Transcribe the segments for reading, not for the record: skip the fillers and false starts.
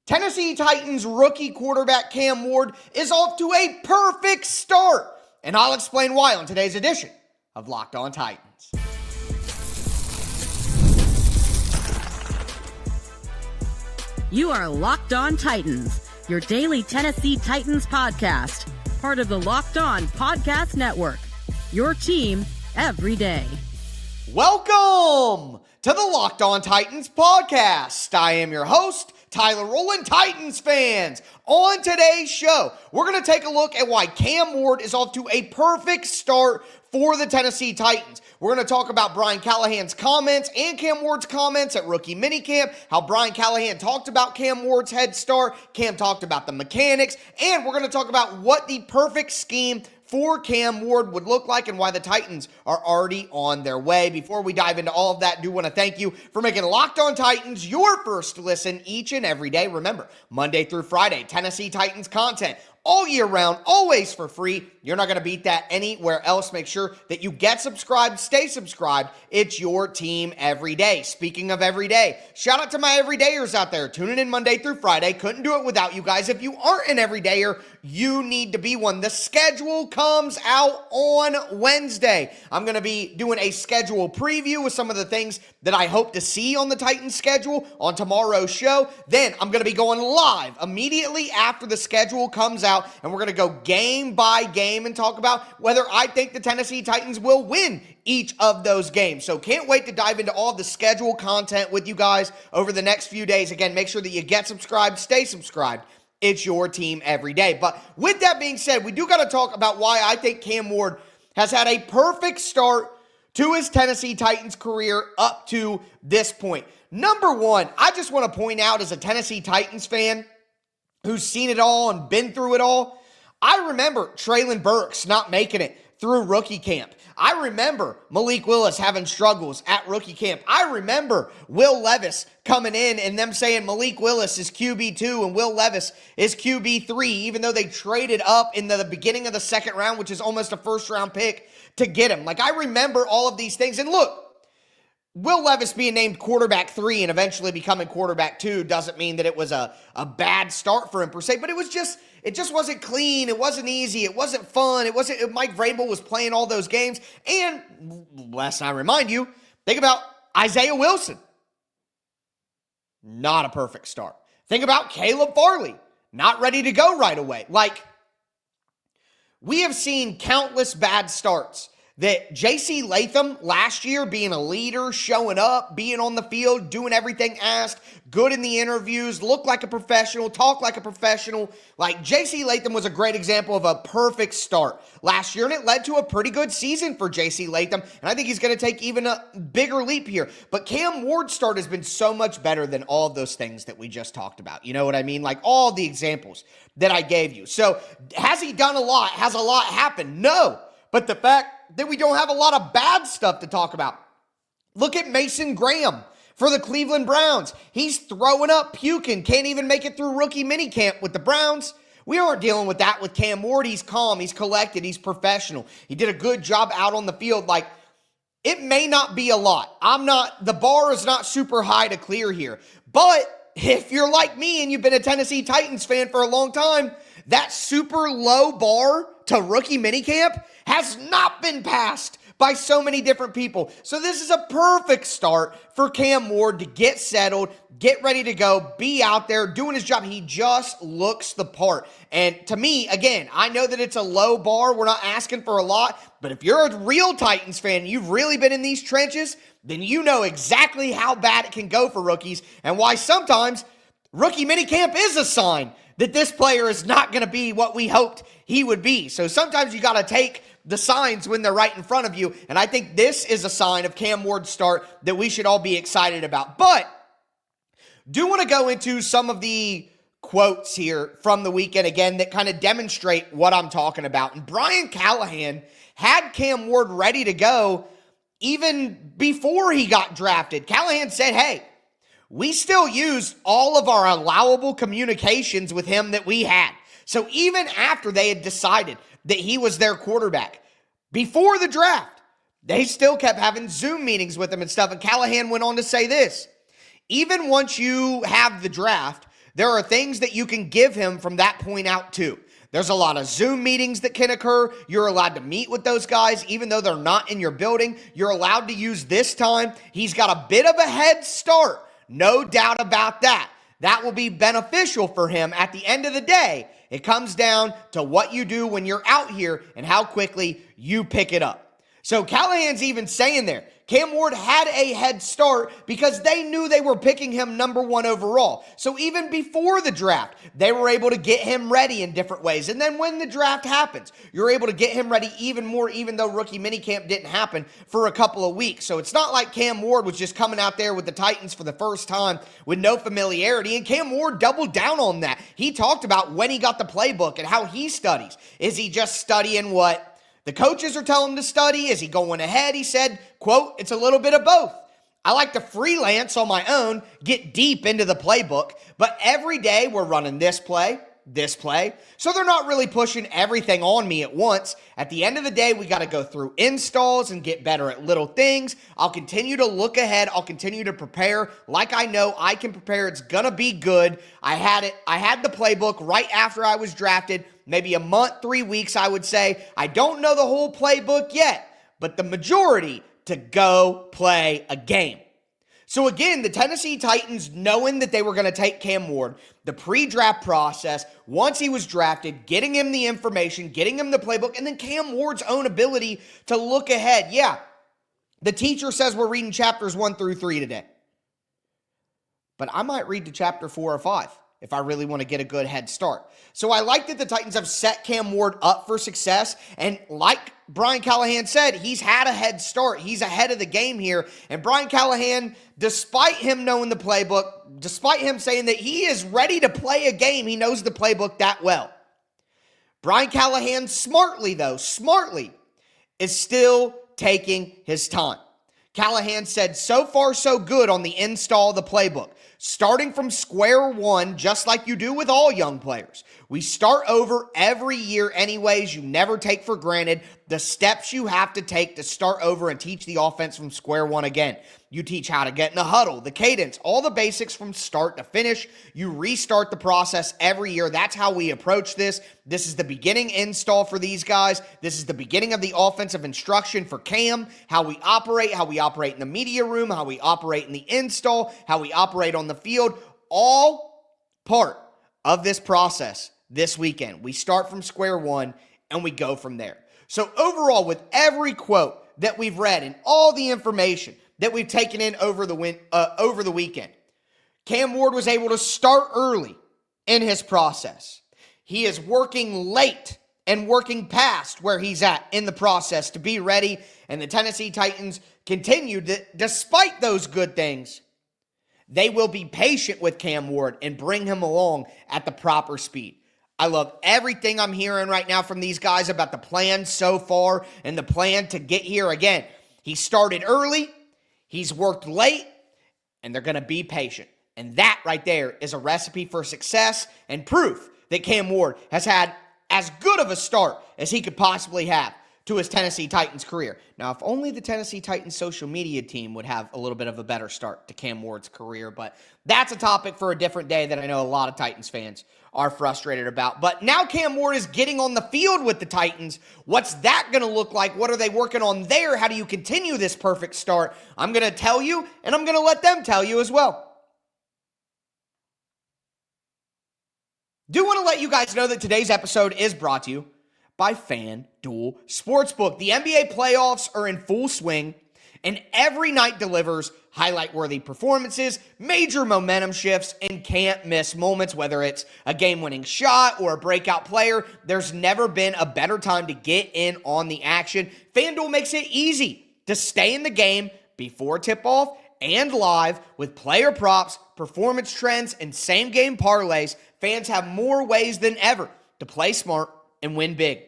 Tennessee Titans rookie quarterback Cam Ward is off to a perfect start, and I'll explain why on today's edition of Locked On Titans. You are Locked On Titans, your daily Tennessee Titans podcast, part of the Locked On Podcast Network, your team every day. Welcome to the Locked On Titans podcast. I am your host, Tyler Rowland. Titans fans, on today's show, we're going to take a look at why Cam Ward is off to a perfect start for the Tennessee Titans. We're going to talk about Brian Callahan's comments and Cam Ward's comments at rookie minicamp, how Brian Callahan talked about Cam Ward's head start, Cam talked about the mechanics, and we're going to talk about what the perfect scheme for Cam Ward would look like and why the Titans are already on their way. Before we dive into all of that, I do want to thank you for making Locked On Titans your first listen each and every day. Remember, Monday through Friday, Tennessee Titans content all year round, always for free. You're not going to beat that anywhere else. Make sure that you get subscribed, stay subscribed. It's your team every day. Speaking of every day, shout out to my everydayers out there tuning in Monday through Friday. Couldn't do it without you guys. If you aren't an everydayer, you need to be one. The schedule comes out on Wednesday. I'm going to be doing a schedule preview with some of the things that I hope to see on the Titans schedule on tomorrow's show. Then I'm going to be going live immediately after the schedule comes out, and we're going to go game by game and talk about whether I think the Tennessee Titans will win each of those games. So can't wait to dive into all the schedule content with you guys over the next few days. Again, make sure that you get subscribed, stay subscribed. It's your team every day. But with that being said, we do got to talk about why I think Cam Ward has had a perfect start to his Tennessee Titans career up to this point. Number one, I just want to point out as a Tennessee Titans fan who's seen it all and been through it all, I remember Treylon Burks not making it through rookie camp. I remember Malik Willis having struggles at rookie camp. I remember Will Levis coming in and them saying Malik Willis is QB2 and Will Levis is QB3, even though they traded up in the beginning of the second round, which is almost a first-round pick, to get him. Like, I remember all of these things. And look, Will Levis being named quarterback 3 and eventually becoming quarterback 2 doesn't mean that it was a bad start for him per se, but it just wasn't clean. It wasn't easy. It wasn't fun. Mike Vrabel was playing all those games. And lest I remind you, think about Isaiah Wilson. Not a perfect start. Think about Caleb Farley. Not ready to go right away. Like, we have seen countless bad starts. That J.C. Latham last year being a leader, showing up, being on the field, doing everything asked, good in the interviews, look like a professional, talk like a professional. Like, J.C. Latham was a great example of a perfect start last year, and it led to a pretty good season for J.C. Latham, and I think he's going to take even a bigger leap here. But Cam Ward's start has been so much better than all of those things that we just talked about. You know what I mean? Like, all the examples that I gave you. So, has he done a lot? Has a lot happened? No. But the fact that we don't have a lot of bad stuff to talk about. Look at Mason Graham for the Cleveland Browns. He's throwing up, puking, can't even make it through rookie minicamp with the Browns. We aren't dealing with that with Cam Ward. He's calm, he's collected, he's professional. He did a good job out on the field. Like, it may not be a lot. The bar is not super high to clear here. But if you're like me and you've been a Tennessee Titans fan for a long time, that super low bar to rookie minicamp has not been passed by so many different people. So this is a perfect start for Cam Ward to get settled, get ready to go, be out there doing his job. He just looks the part. And to me, again, I know that it's a low bar. We're not asking for a lot. But if you're a real Titans fan, you've really been in these trenches, then you know exactly how bad it can go for rookies and why sometimes rookie minicamp is a sign that this player is not going to be what we hoped he would be. So sometimes you got to take the signs when they're right in front of you. And I think this is a sign of Cam Ward's start that we should all be excited about. But do want to go into some of the quotes here from the weekend again that kind of demonstrate what I'm talking about. And Brian Callahan had Cam Ward ready to go even before he got drafted. Callahan said, hey, we still use all of our allowable communications with him that we had. So even after they had decided that he was their quarterback, before the draft, they still kept having Zoom meetings with him and stuff. And Callahan went on to say this: even once you have the draft, there are things that you can give him from that point out too. There's a lot of Zoom meetings that can occur. You're allowed to meet with those guys, even though they're not in your building. You're allowed to use this time. He's got a bit of a head start. No doubt about that. That will be beneficial for him at the end of the day. It comes down to what you do when you're out here and how quickly you pick it up. So Callahan's even saying there, Cam Ward had a head start because they knew they were picking him number 1 overall. So even before the draft, they were able to get him ready in different ways. And then when the draft happens, you're able to get him ready even more, even though rookie minicamp didn't happen for a couple of weeks. So it's not like Cam Ward was just coming out there with the Titans for the first time with no familiarity. And Cam Ward doubled down on that. He talked about when he got the playbook and how he studies. Is he just studying what the coaches are telling him to study? Is he going ahead? He said, quote, "It's a little bit of both. I like to freelance on my own, get deep into the playbook, but every day we're running this play. So they're not really pushing everything on me at once. At the end of the day, we got to go through installs and get better at little things. I'll continue to look ahead. I'll continue to prepare like I know I can prepare. It's going to be good. I had the playbook right after I was drafted, maybe a month, 3 weeks, I would say. I don't know the whole playbook yet, but the majority to go play a game." So again, the Tennessee Titans, knowing that they were going to take Cam Ward, the pre-draft process, once he was drafted, getting him the information, getting him the playbook, and then Cam Ward's own ability to look ahead. Yeah, the teacher says we're reading chapters 1 through 3 today. But I might read to chapter 4 or 5 if I really want to get a good head start. So I like that the Titans have set Cam Ward up for success. And like Brian Callahan said, he's had a head start. He's ahead of the game here. And Brian Callahan, despite him knowing the playbook, despite him saying that he is ready to play a game, he knows the playbook that well. Brian Callahan smartly, is still taking his time. Callahan said, so far so good on the install of the playbook. Starting from square one, just like you do with all young players. We start over every year anyways. You never take for granted the steps you have to take to start over and teach the offense from square one again. You teach how to get in the huddle, the cadence, all the basics from start to finish. You restart the process every year. That's how we approach this. This is the beginning install for these guys. This is the beginning of the offensive instruction for Cam, how we operate in the media room, how we operate in the install, how we operate on the field, all part of this process this weekend. We start from square one and we go from there. So overall, with every quote that we've read and all the information that we've taken in over the weekend, Cam Ward was able to start early in his process. He is working late and working past where he's at in the process to be ready, and the Tennessee Titans continued that despite those good things, they will be patient with Cam Ward and bring him along at the proper speed. I love everything I'm hearing right now from these guys about the plan so far and the plan to get here. Again, he started early, he's worked late, and they're going to be patient. And that right there is a recipe for success and proof that Cam Ward has had as good of a start as he could possibly have to his Tennessee Titans career. Now, if only the Tennessee Titans social media team would have a little bit of a better start to Cam Ward's career, but that's a topic for a different day that I know a lot of Titans fans are frustrated about. But now Cam Ward is getting on the field with the Titans. What's that going to look like? What are they working on there? How do you continue this perfect start? I'm going to tell you, and I'm going to let them tell you as well. Do want to let you guys know that today's episode is brought to you by FanDuel Sportsbook. The NBA playoffs are in full swing, and every night delivers highlight-worthy performances, major momentum shifts, and can't-miss moments, whether it's a game-winning shot or a breakout player. There's never been a better time to get in on the action. FanDuel makes it easy to stay in the game before tip-off and live with player props, performance trends, and same-game parlays. Fans have more ways than ever to play smart and win big.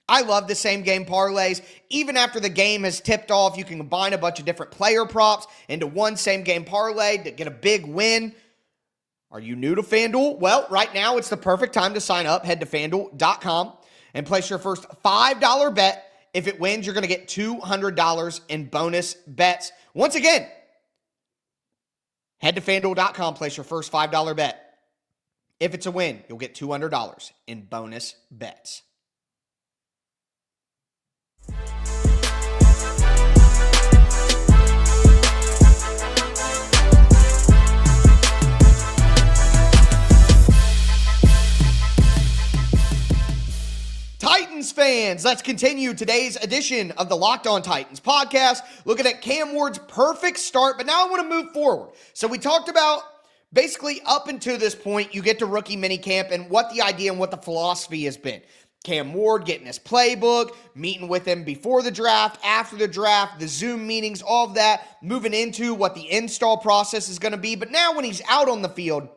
I love the same game parlays. Even after the game has tipped off, you can combine a bunch of different player props into one same game parlay to get a big win. Are you new to FanDuel? Well, right now it's the perfect time to sign up. Head to FanDuel.com and place your first $5 bet. If it wins, you're going to get $200 in bonus bets. Once again, head to FanDuel.com, place your first $5 bet. If it's a win, you'll get $200 in bonus bets. Titans fans, let's continue today's edition of the Locked On Titans podcast, looking at Cam Ward's perfect start, but now I want to move forward. So we talked about basically up until this point, you get to rookie minicamp and what the idea and what the philosophy has been. Cam Ward getting his playbook, meeting with him before the draft, after the draft, the Zoom meetings, all of that, moving into what the install process is going to be. But now when he's out on the field,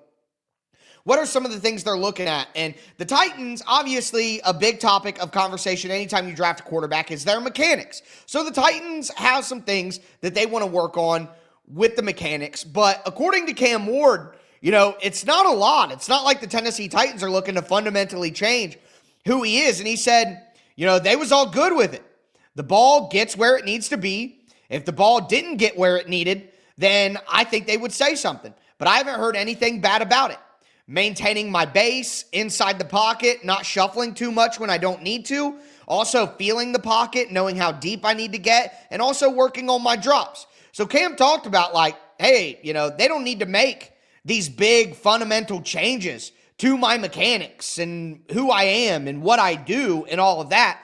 what are some of the things they're looking at? And the Titans, obviously, a big topic of conversation anytime you draft a quarterback is their mechanics. So the Titans have some things that they want to work on with the mechanics. But according to Cam Ward, it's not a lot. It's not like the Tennessee Titans are looking to fundamentally change who he is. And he said, they was all good with it. The ball gets where it needs to be. If the ball didn't get where it needed, then I think they would say something. But I haven't heard anything bad about it. Maintaining my base inside the pocket, not shuffling too much when I don't need to. Also feeling the pocket, knowing how deep I need to get, and also working on my drops. So Cam talked about hey, they don't need to make these big fundamental changes to my mechanics and who I am and what I do and all of that.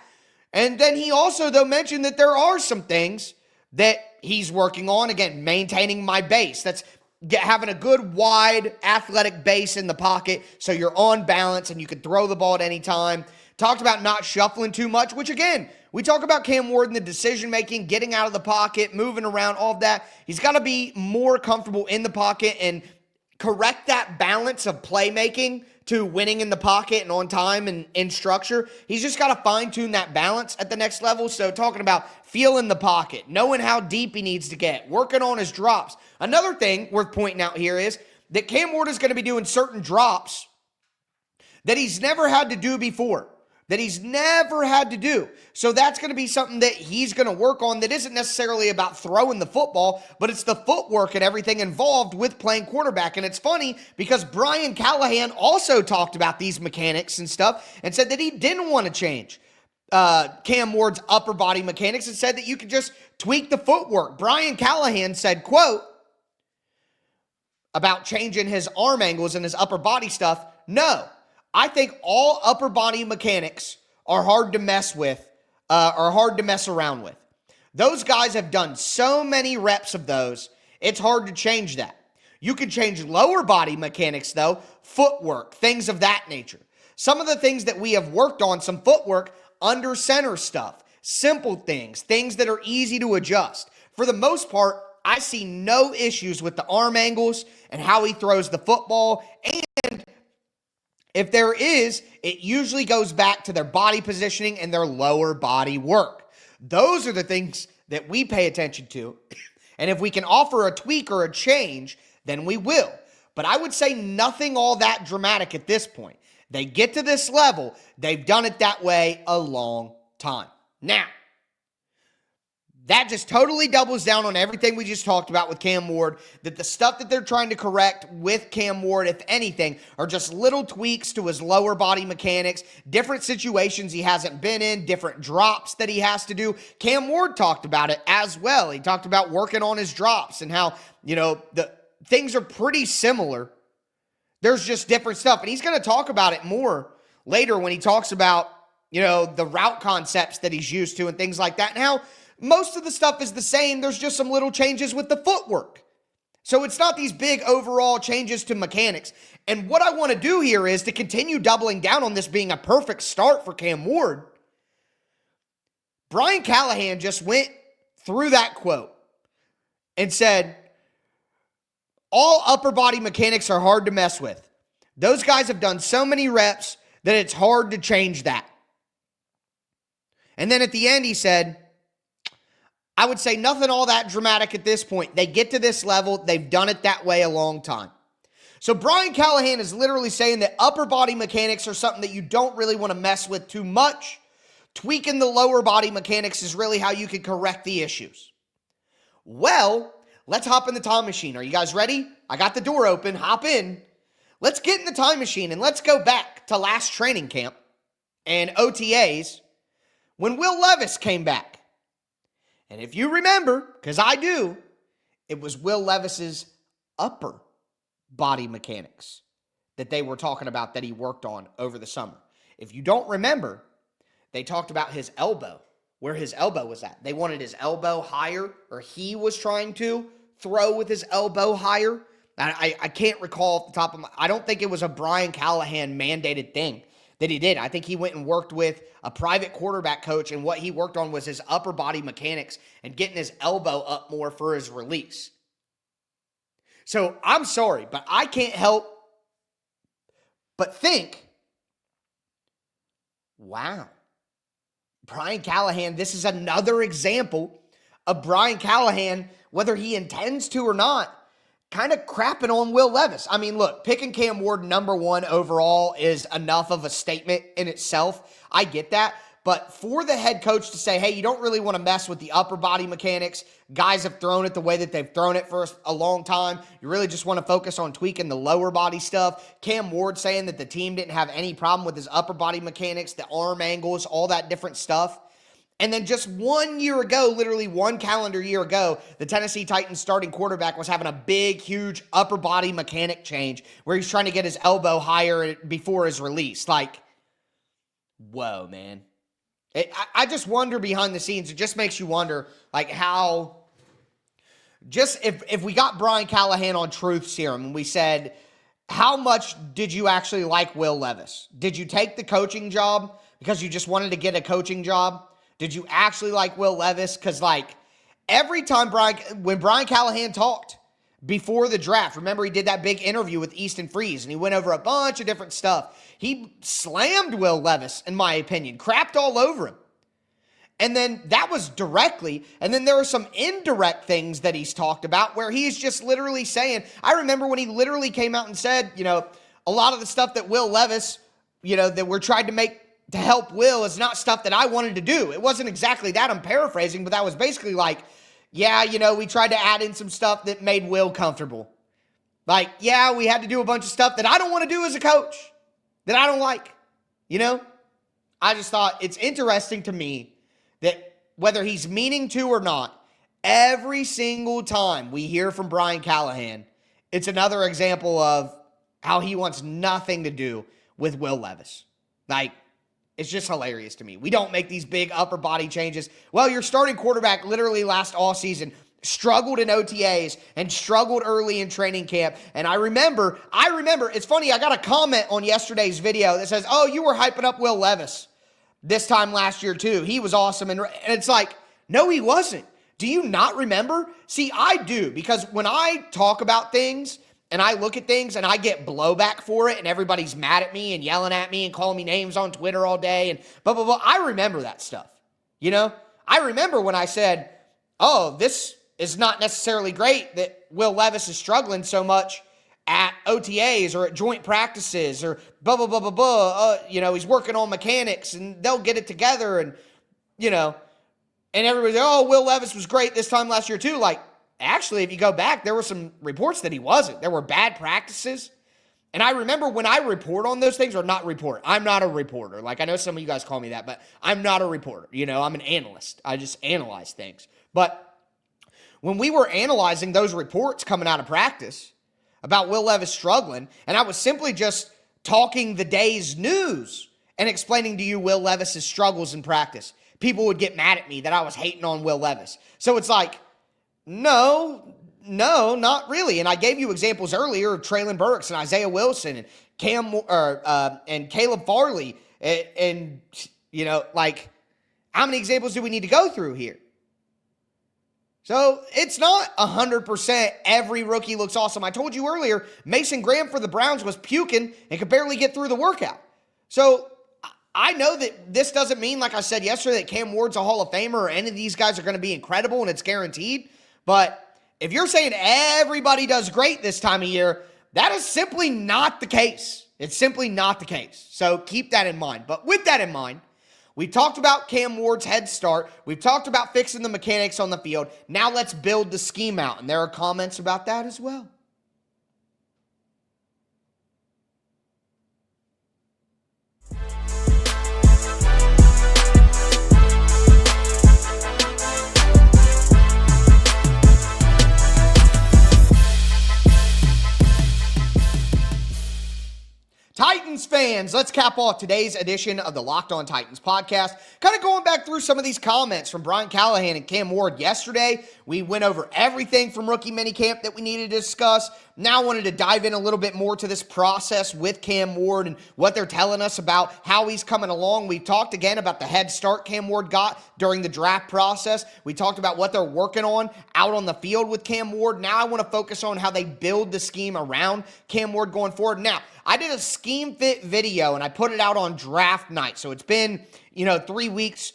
And then he also, though, mentioned that there are some things that he's working on. Again, maintaining my base. That's having a good, wide, athletic base in the pocket so you're on balance and you can throw the ball at any time. Talked about not shuffling too much, which, again, we talk about Cam Ward and the decision-making, getting out of the pocket, moving around, all of that. He's got to be more comfortable in the pocket and correct that balance of playmaking to winning in the pocket and on time and in structure. He's just got to fine-tune that balance at the next level. So talking about feeling the pocket, knowing how deep he needs to get, working on his drops. Another thing worth pointing out here is that Cam Ward is going to be doing certain drops that he's never had to do before. So that's going to be something that he's going to work on that isn't necessarily about throwing the football, but it's the footwork and everything involved with playing quarterback. And it's funny because Brian Callahan also talked about these mechanics and stuff and said that he didn't want to change Cam Ward's upper body mechanics and said that you could just tweak the footwork. Brian Callahan said, quote, about changing his arm angles and his upper body stuff, no. I think all upper body mechanics are hard to mess with, are hard to mess around with. Those guys have done so many reps of those, it's hard to change that. You can change lower body mechanics though, footwork, things of that nature. Some of the things that we have worked on, some footwork, under center stuff, simple things that are easy to adjust. For the most part, I see no issues with the arm angles and how he throws the football, and if there is, it usually goes back to their body positioning and their lower body work. Those are the things that we pay attention to. And if we can offer a tweak or a change, then we will. But I would say nothing all that dramatic at this point. They get to this level, they've done it that way a long time. Now, that just totally doubles down on everything we just talked about with Cam Ward, that the stuff that they're trying to correct with Cam Ward, if anything, are just little tweaks to his lower body mechanics, different situations he hasn't been in, different drops that he has to do. Cam Ward talked about it as well. He talked about working on his drops and how, the things are pretty similar. There's just different stuff. And he's going to talk about it more later when he talks about, the route concepts that he's used to and things like that. And how most of the stuff is the same. There's just some little changes with the footwork. So it's not these big overall changes to mechanics. And what I want to do here is to continue doubling down on this being a perfect start for Cam Ward. Brian Callahan just went through that quote and said, all upper body mechanics are hard to mess with. Those guys have done so many reps that it's hard to change that. And then at the end he said, I would say nothing all that dramatic at this point. They get to this level, they've done it that way a long time. So Brian Callahan is literally saying that upper body mechanics are something that you don't really want to mess with too much. Tweaking the lower body mechanics is really how you can correct the issues. Well, let's hop in the time machine. Are you guys ready? I got the door open. Hop in. let's get in the time machine and let's go back to last training camp and OTAs when Will Levis came back. And if you remember, because I do, it was Will Levis's upper body mechanics that they were talking about that he worked on over the summer. If you don't remember, they talked about his elbow, where his elbow was at. They wanted his elbow higher, or he was trying to throw with his elbow higher. I can't recall off the top of my... I don't think it was a Brian Callahan mandated thing that he did. I think he went and worked with a private quarterback coach, and what he worked on was his upper body mechanics and getting his elbow up more for his release. So I'm sorry, but I can't help but think, wow, Brian Callahan, this is another example of Brian Callahan, whether he intends to or not, kind of crapping on Will Levis. I mean, look, picking Cam Ward number 1 overall is enough of a statement in itself. I get that. But for the head coach to say, hey, you don't really want to mess with the upper body mechanics. Guys have thrown it the way that they've thrown it for a long time. You really just want to focus on tweaking the lower body stuff. Cam Ward saying that the team didn't have any problem with his upper body mechanics, the arm angles, all that different stuff. And then just 1 year ago, literally 1 calendar year ago, the Tennessee Titans starting quarterback was having a big, huge upper body mechanic change where he's trying to get his elbow higher before his release. Like, whoa, man. I just wonder behind the scenes. It just makes you wonder, like, how, just if we got Brian Callahan on Truth Serum and we said, how much did you actually like Will Levis? Did you take the coaching job because you just wanted to get a coaching job? Did you actually like Will Levis? Because, like, every time when Brian Callahan talked before the draft, remember he did that big interview with Easton Freeze, and he went over a bunch of different stuff. He slammed Will Levis, in my opinion, crapped all over him. And then that was directly, and then there are some indirect things that he's talked about where he's just literally saying, I remember when he literally came out and said, you know, a lot of the stuff that Will Levis, you know, that we're trying to make to help Will is not stuff that I wanted to do. It wasn't exactly that, I'm paraphrasing, but that was basically like, yeah, you know, we tried to add in some stuff that made Will comfortable. Like, yeah, we had to do a bunch of stuff that I don't want to do as a coach, that I don't like, you know? I just thought it's interesting to me that whether he's meaning to or not, every single time we hear from Brian Callahan, it's another example of how he wants nothing to do with Will Levis. Like, it's just hilarious to me. We don't make these big upper body changes. Well, your starting quarterback literally last all season struggled in OTAs and struggled early in training camp. And I remember, it's funny, I got a comment on yesterday's video that says, oh, you were hyping up Will Levis this time last year too. He was awesome. And it's like, no, he wasn't. Do you not remember? See, I do, because when I talk about things and I look at things and I get blowback for it and everybody's mad at me and yelling at me and calling me names on Twitter all day and blah, blah, blah, I remember that stuff. You know, I remember when I said, oh, this is not necessarily great that Will Levis is struggling so much at OTAs or at joint practices or blah, blah, blah, blah, blah. You know, he's working on mechanics and they'll get it together and, you know, and everybody's like, oh, Will Levis was great this time last year too. Like, actually, if you go back, there were some reports that he wasn't. There were bad practices. And I remember when I report on those things, or not report, I'm not a reporter. Like, I know some of you guys call me that, but I'm not a reporter. You know, I'm an analyst. I just analyze things. But when we were analyzing those reports coming out of practice about Will Levis struggling, and I was simply just talking the day's news and explaining to you Will Levis's struggles in practice, people would get mad at me that I was hating on Will Levis. So it's like, no, not really. And I gave you examples earlier of Traylon Burks and Isaiah Wilson and and Caleb Farley. And, you know, like, how many examples do we need to go through here? So it's not 100% every rookie looks awesome. I told you earlier, Mason Graham for the Browns was puking and could barely get through the workout. So I know that this doesn't mean, like I said yesterday, that Cam Ward's a Hall of Famer or any of these guys are going to be incredible and it's guaranteed. But if you're saying everybody does great this time of year, that is simply not the case. It's simply not the case. So keep that in mind. But with that in mind, we talked about Cam Ward's head start. We've talked about fixing the mechanics on the field. Now let's build the scheme out. And there are comments about that as well. Titans fans, let's cap off today's edition of the Locked On Titans podcast. Kind of going back through some of these comments from Brian Callahan and Cam Ward yesterday. We went over everything from rookie minicamp that we needed to discuss. Now I wanted to dive in a little bit more to this process with Cam Ward and what they're telling us about how he's coming along. We talked again about the head start Cam Ward got during the draft process. We talked about what they're working on out on the field with Cam Ward. Now I want to focus on how they build the scheme around Cam Ward going forward. Now, I did a scheme fit video and I put it out on draft night. So it's been, 3 weeks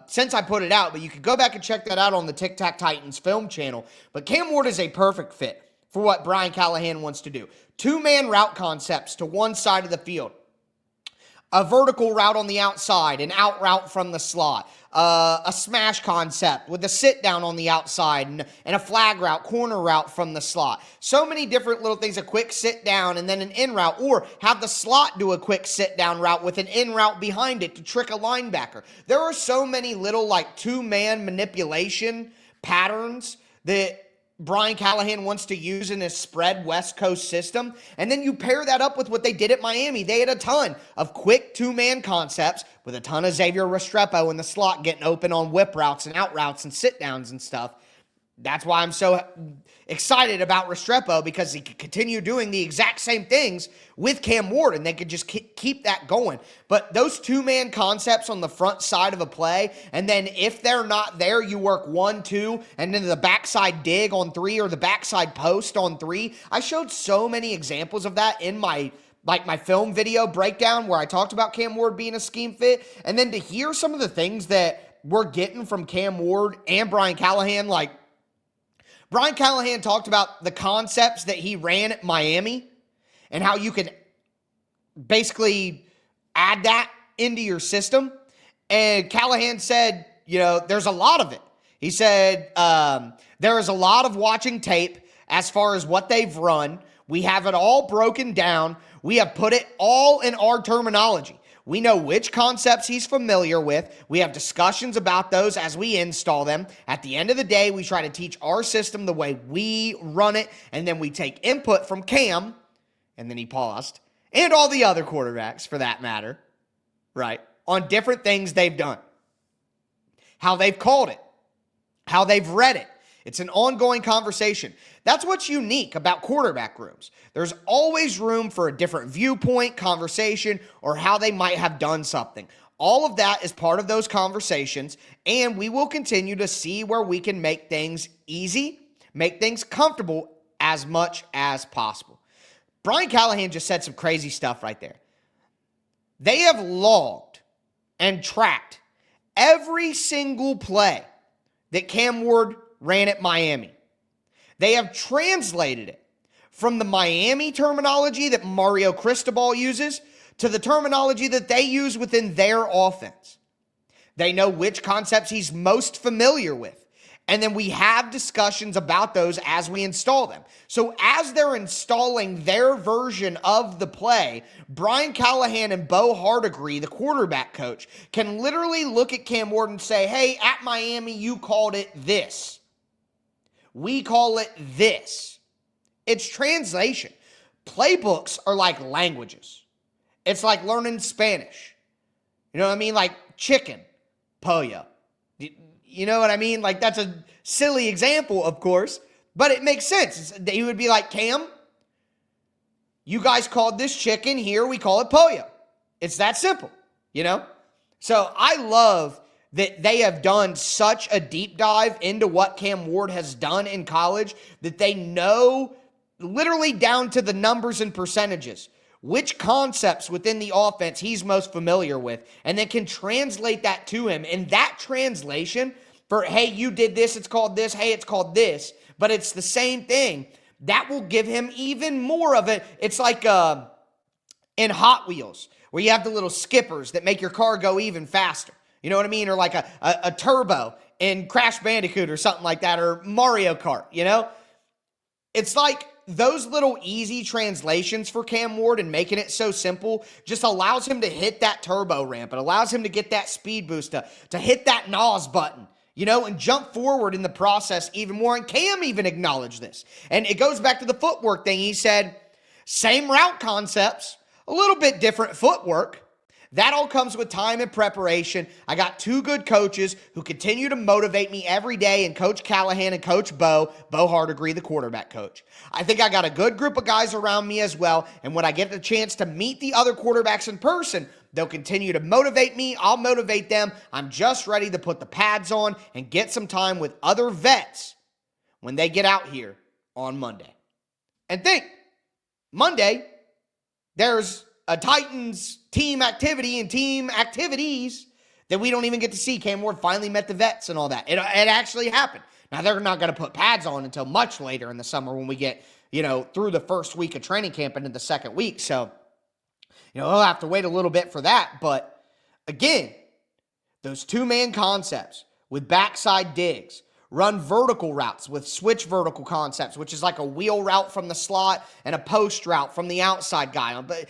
since I put it out, but you could go back and check that out on the Tic Tac Titans film channel. But Cam Ward is a perfect fit for what Brian Callahan wants to do. Two-man route concepts to one side of the field. A vertical route on the outside, an out route from the slot, a smash concept with a sit down on the outside and a flag route, corner route from the slot. So many different little things, a quick sit down and then an in route, or have the slot do a quick sit down route with an in route behind it to trick a linebacker. There are so many little two-man manipulation patterns that Brian Callahan wants to use in his spread West Coast system. And then you pair that up with what they did at Miami. They had a ton of quick two-man concepts with a ton of Xavier Restrepo in the slot getting open on whip routes and out routes and sit-downs and stuff. That's why I'm so excited about Restrepo, because he could continue doing the exact same things with Cam Ward, and they could just keep that going. But those two-man concepts on the front side of a play, and then if they're not there, you work 1, 2, and then the backside dig on 3 or the backside post on 3. I showed so many examples of that in my film video breakdown where I talked about Cam Ward being a scheme fit. And then to hear some of the things that we're getting from Cam Ward and Brian Callahan, Brian Callahan talked about the concepts that he ran at Miami and how you can basically add that into your system. And Callahan said, there's a lot of it. He said, there is a lot of watching tape as far as what they've run. We have it all broken down. We have put it all in our terminology. We know which concepts he's familiar with. We have discussions about those as we install them. At the end of the day, we try to teach our system the way we run it, and then we take input from Cam, and then he paused, and all the other quarterbacks for that matter, right, on different things they've done, how they've called it, how they've read it. It's an ongoing conversation. That's what's unique about quarterback rooms. There's always room for a different viewpoint, conversation, or how they might have done something. All of that is part of those conversations, and we will continue to see where we can make things easy, make things comfortable as much as possible. Brian Callahan just said some crazy stuff right there. They have logged and tracked every single play that Cam Ward ran at Miami. They have translated it from the Miami terminology that Mario Cristobal uses to the terminology that they use within their offense. They know which concepts he's most familiar with. And then we have discussions about those as we install them. So as they're installing their version of the play, Brian Callahan and Bo Hardigree, the quarterback coach, can literally look at Cam Ward and say, hey, at Miami, you called it this. We call it this. It's translation. Playbooks are like languages. It's like learning Spanish. You know what I mean? Like chicken, pollo. You know what I mean? That's a silly example, of course, but it makes sense. He would be like, Cam, you guys called this chicken, here we call it pollo. It's that simple, So I love that they have done such a deep dive into what Cam Ward has done in college that they know literally down to the numbers and percentages which concepts within the offense he's most familiar with, and then can translate that to him. And that translation for, hey, you did this, it's called this, hey, it's called this, but it's the same thing. That will give him even more of it. It's like in Hot Wheels, where you have the little skippers that make your car go even faster. You know what I mean? Or like a turbo in Crash Bandicoot or something like that, or Mario Kart, It's like those little easy translations for Cam Ward and making it so simple just allows him to hit that turbo ramp. It allows him to get that speed boost, to hit that NOS button, and jump forward in the process even more. And Cam even acknowledged this. And it goes back to the footwork thing. He said, same route concepts, a little bit different footwork. That all comes with time and preparation. I got two good coaches who continue to motivate me every day, and Coach Callahan and Coach Bo Hardegree, the quarterback coach. I think I got a good group of guys around me as well, and when I get the chance to meet the other quarterbacks in person, they'll continue to motivate me. I'll motivate them. I'm just ready to put the pads on and get some time with other vets when they get out here on Monday. And think, Monday, there's a Titans team activity and team activities that we don't even get to see. Cam Ward finally met the vets and all that. It actually happened. Now, they're not going to put pads on until much later in the summer when we get, through the first week of training camp and into the second week. So, he'll have to wait a little bit for that. But, again, those two-man concepts with backside digs, run vertical routes with switch vertical concepts, which is like a wheel route from the slot and a post route from the outside guy. But,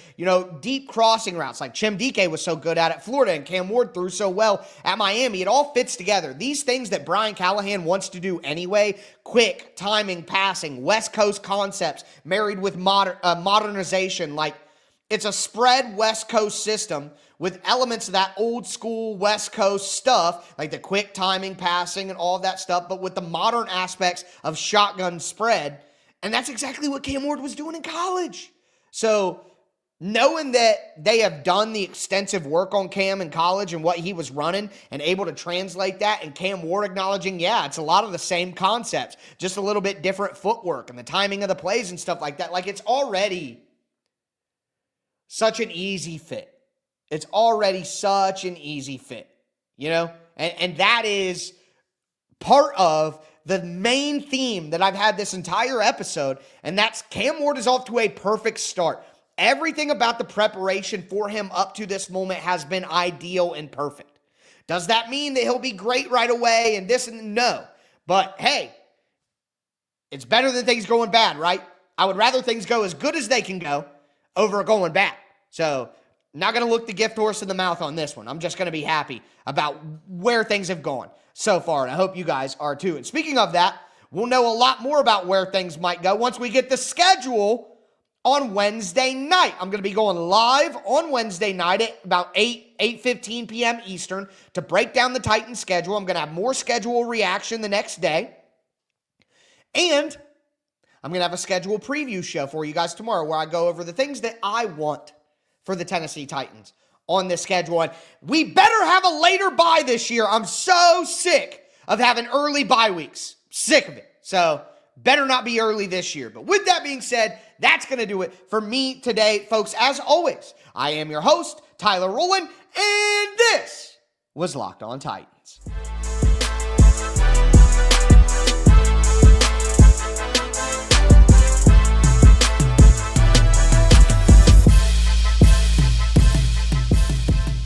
deep crossing routes like Chim Dike was so good at Florida and Cam Ward threw so well at Miami. It all fits together. These things that Brian Callahan wants to do anyway, quick, timing, passing, West Coast concepts married with modernization. Like, it's a spread West Coast system with elements of that old school West Coast stuff, like the quick timing, passing, and all of that stuff, but with the modern aspects of shotgun spread. And that's exactly what Cam Ward was doing in college. So knowing that they have done the extensive work on Cam in college and what he was running and able to translate that, and Cam Ward acknowledging, yeah, it's a lot of the same concepts, just a little bit different footwork and the timing of the plays and stuff like that. Like, it's already such an easy fit. It's already such an easy fit, And that is part of the main theme that I've had this entire episode, and that's Cam Ward is off to a perfect start. Everything about the preparation for him up to this moment has been ideal and perfect. Does that mean that he'll be great right away and this and no? But hey, it's better than things going bad, right? I would rather things go as good as they can go over going bad. So, not going to look the gift horse in the mouth on this one. I'm just going to be happy about where things have gone so far, and I hope you guys are too. And speaking of that, we'll know a lot more about where things might go once we get the schedule on Wednesday night. I'm going to be going live on Wednesday night at about 8:15 p.m. Eastern to break down the Titans schedule. I'm going to have more schedule reaction the next day. And I'm going to have a schedule preview show for you guys tomorrow where I go over the things that I want for the Tennessee Titans on this schedule. And we better have a later bye this year. I'm so sick of having early bye weeks. Sick of it. So better not be early this year. But with that being said, that's going to do it for me today, folks. As always, I am your host, Tyler Rowland, and this was Locked On Titans.